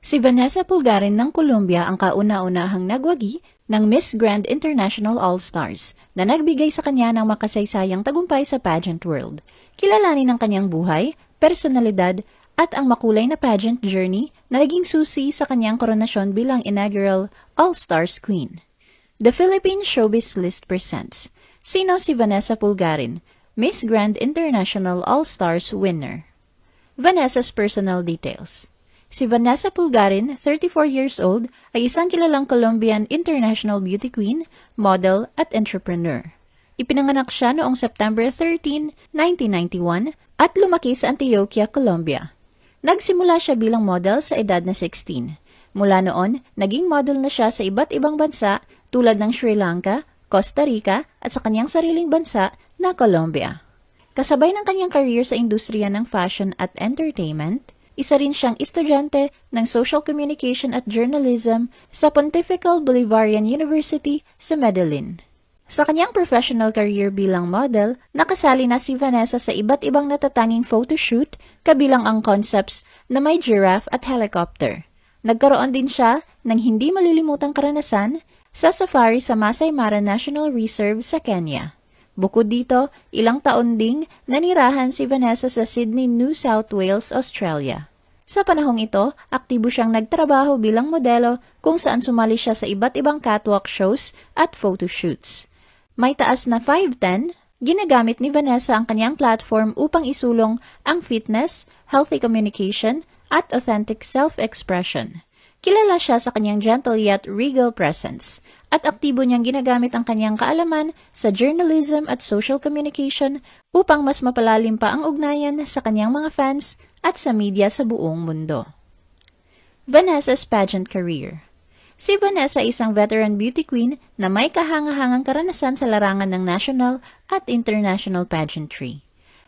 Si Vanessa Pulgarin ng Colombia ang kauna-unahang nagwagi ng Miss Grand International All-Stars na nagbigay sa kanya ng makasaysayang tagumpay sa pageant world. Kilalanin ang kanyang buhay, personalidad, at ang makulay na pageant journey na naging susi sa kanyang koronasyon bilang inaugural All-Stars Queen. The Philippine Showbiz List presents: Sino si Vanessa Pulgarin, Miss Grand International All-Stars winner? Vanessa's personal details. Si Vanessa Pulgarin, 34 years old, ay isang kilalang Colombian international beauty queen, model at entrepreneur. Ipinanganak siya noong September 13, 1991 at lumaki sa Antioquia, Colombia. Nagsimula siya bilang model sa edad na 16. Mula noon, naging model na siya sa iba't ibang bansa tulad ng Sri Lanka, Costa Rica at sa kanyang sariling bansa na Colombia. Kasabay ng kanyang career sa industriya ng fashion at entertainment, isa rin siyang estudyante ng Social Communication at Journalism sa Pontifical Bolivarian University sa Medellin. Sa kanyang professional career bilang model, nakasali na si Vanessa sa iba't ibang natatanging photoshoot kabilang ang concepts na may giraffe at helicopter. Nagkaroon din siya ng hindi malilimutang karanasan sa safari sa Masai Mara National Reserve sa Kenya. Bukod dito, ilang taon ding nanirahan si Vanessa sa Sydney, New South Wales, Australia. Sa panahong ito, aktibo siyang nagtrabaho bilang modelo kung saan sumali siya sa iba't ibang catwalk shows at photoshoots. May taas na 5'10", ginagamit ni Vanessa ang kanyang platform upang isulong ang fitness, healthy communication, at authentic self-expression. Kilala siya sa kanyang gentle yet regal presence, at aktibo niyang ginagamit ang kanyang kaalaman sa journalism at social communication upang mas mapalalim pa ang ugnayan sa kanyang mga fans at sa media sa buong mundo. Vanessa's pageant career. Si Vanessa ay isang veteran beauty queen na may kahangahangang karanasan sa larangan ng national at international pageantry.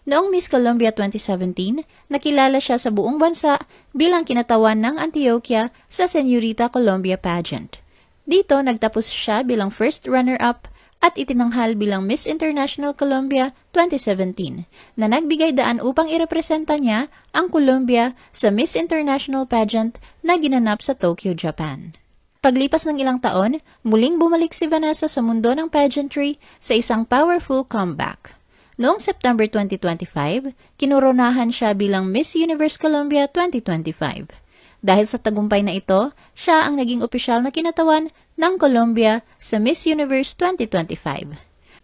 Noong Miss Colombia 2017, nakilala siya sa buong bansa bilang kinatawan ng Antioquia sa Señorita Colombia pageant. Dito, nagtapos siya bilang first runner-up at itinanghal bilang Miss International Colombia 2017 na nagbigay daan upang irepresenta niya ang Colombia sa Miss International pageant na ginanap sa Tokyo, Japan. Paglipas ng ilang taon, muling bumalik si Vanessa sa mundo ng pageantry sa isang powerful comeback. Noong September 2025, kinoronahan siya bilang Miss Universe Colombia 2025. Dahil sa tagumpay na ito, siya ang naging opisyal na kinatawan ng Colombia sa Miss Universe 2025.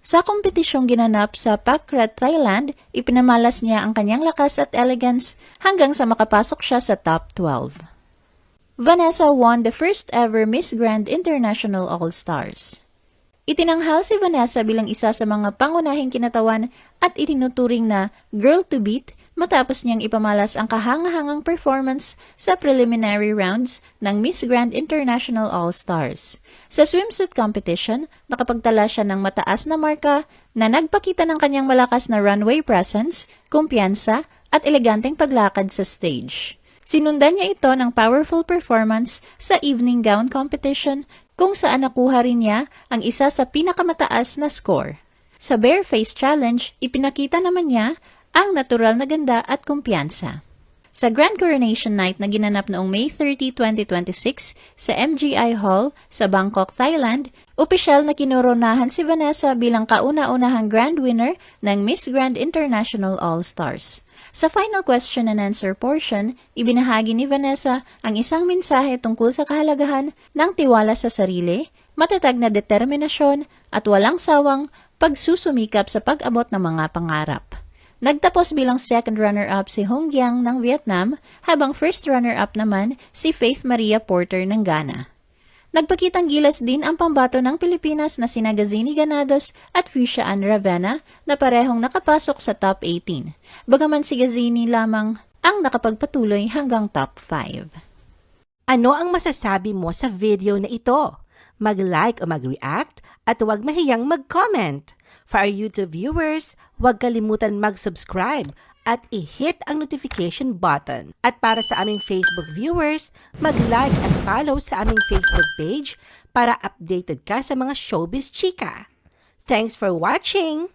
Sa kompetisyong ginanap sa Phuket, Thailand, ipinamalas niya ang kanyang lakas at elegance hanggang sa makapasok siya sa top 12. Vanessa won the first ever Miss Grand International All-Stars. Itinanghal si Vanessa bilang isa sa mga pangunahing kinatawan at itinuturing na girl to beat matapos niyang ipamalas ang kahangahangang performance sa preliminary rounds ng Miss Grand International All-Stars. Sa swimsuit competition, nakapagtala siya ng mataas na marka na nagpakita ng kanyang malakas na runway presence, kumpiyansa at eleganteng paglakad sa stage. Sinundan niya ito ng powerful performance sa evening gown competition kung saan nakuha rin niya ang isa sa pinakamataas na score. Sa Bareface Challenge, ipinakita naman niya ang natural na ganda at kumpiyansa. Sa Grand Coronation Night na ginanap noong May 30, 2026 sa MGI Hall sa Bangkok, Thailand, opisyal na kinoronahan si Vanessa bilang kauna-unahang grand winner ng Miss Grand International All-Stars. Sa final question and answer portion, ibinahagi ni Vanessa ang isang mensahe tungkol sa kahalagahan ng tiwala sa sarili, matatag na determinasyon at walang sawang pagsusumikap sa pag-abot ng mga pangarap. Nagtapos bilang second runner-up si Hong Giang ng Vietnam, habang first runner-up naman si Faith Maria Porter ng Ghana. Nagpakitang gilas din ang pambato ng Pilipinas na sina Gazini Ganados at Fuchsia Ann Ravenna na parehong nakapasok sa top 18, bagaman si Gazini lamang ang nakapagpatuloy hanggang top 5. Ano ang masasabi mo sa video na ito? Mag-like o mag-react at huwag mahiyang mag-comment. For our YouTube viewers, huwag kalimutan mag-subscribe at i-hit ang notification button. At para sa aming Facebook viewers, mag-like at follow sa aming Facebook page para updated ka sa mga showbiz chika. Thanks for watching!